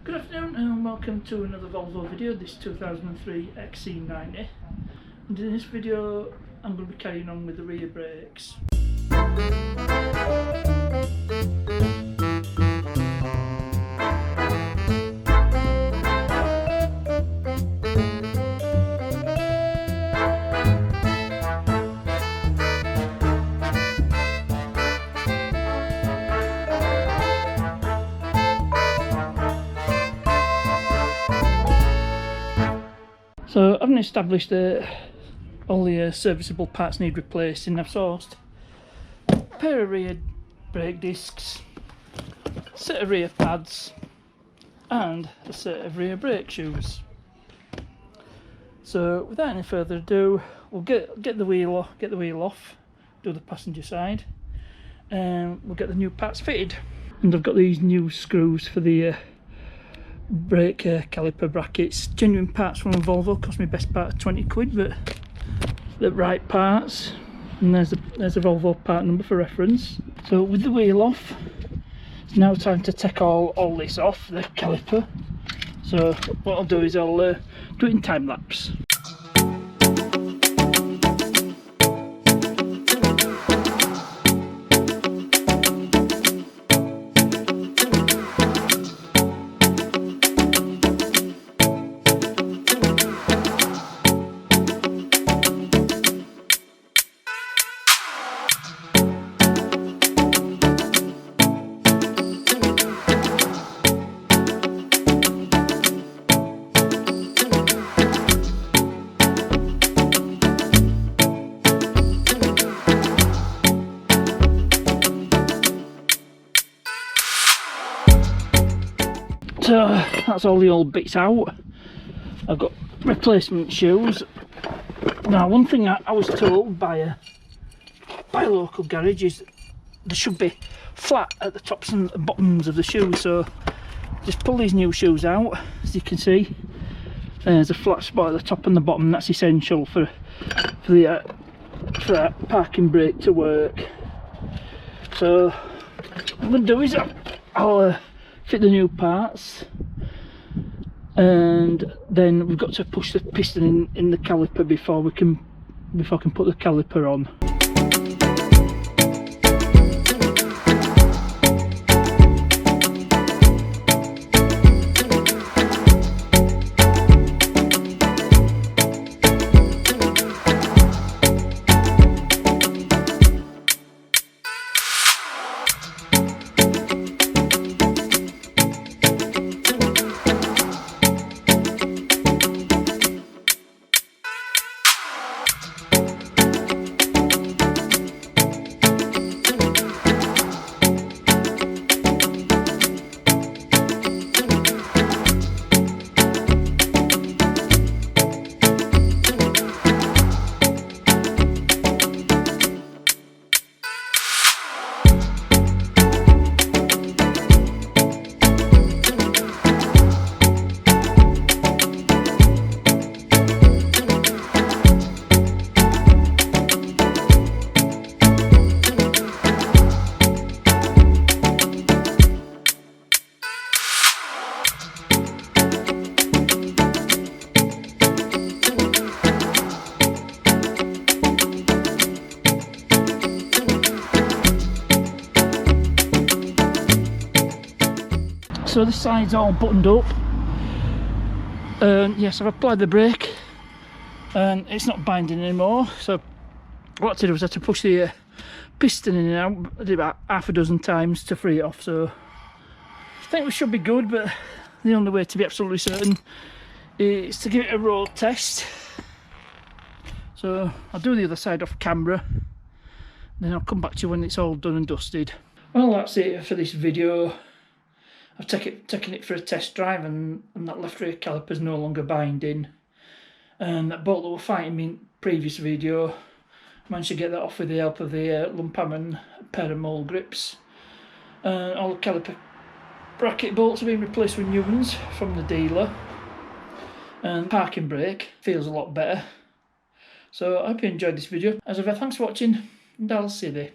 Good afternoon and welcome to another Volvo video. This 2003 XC90, and in this video I'm going to be carrying on with the rear brakes. So, having established that all the serviceable parts need replacing, I've sourced a pair of rear brake discs, a set of rear pads, and a set of rear brake shoes. So, without any further ado, we'll get the wheel off, do the passenger side, and we'll get the new parts fitted. And I've got these new screws for the brake caliper brackets, genuine parts from Volvo. Cost me best part of 20 quid, but the right parts. And there's a Volvo part number for reference. So with the wheel off, it's now time to take all this off the caliper. So what I'll do is I'll do it in time lapse. So that's all the old bits out. I've got replacement shoes. Now, one thing I was told by a local garage is they should be flat at the tops and bottoms of the shoes. So just pull these new shoes out. As you can see, there's a flat spot at the top and the bottom. That's essential for that parking brake to work. So what I'm going to do is I'll fit the new parts, and then we've got to push the piston in the caliper before I can put the caliper on. So this side's all buttoned up, and yes, I've applied the brake and it's not binding anymore. So what I had to do was I had to push the piston in and out. I did about half a dozen times to free it off. So I think we should be good, but the only way to be absolutely certain is to give it a road test. So I'll do the other side off camera, then I'll come back to you when it's all done and dusted. Well, that's it for this video. I've taken it for a test drive, and that left rear caliper is no longer binding. And that bolt that we're fighting me in previous video, managed to get that off with the help of the lump hammer and a pair of mole grips. All the caliper bracket bolts have been replaced with new ones from the dealer. And parking brake feels a lot better. So I hope you enjoyed this video. As ever, thanks for watching, and I'll see you there.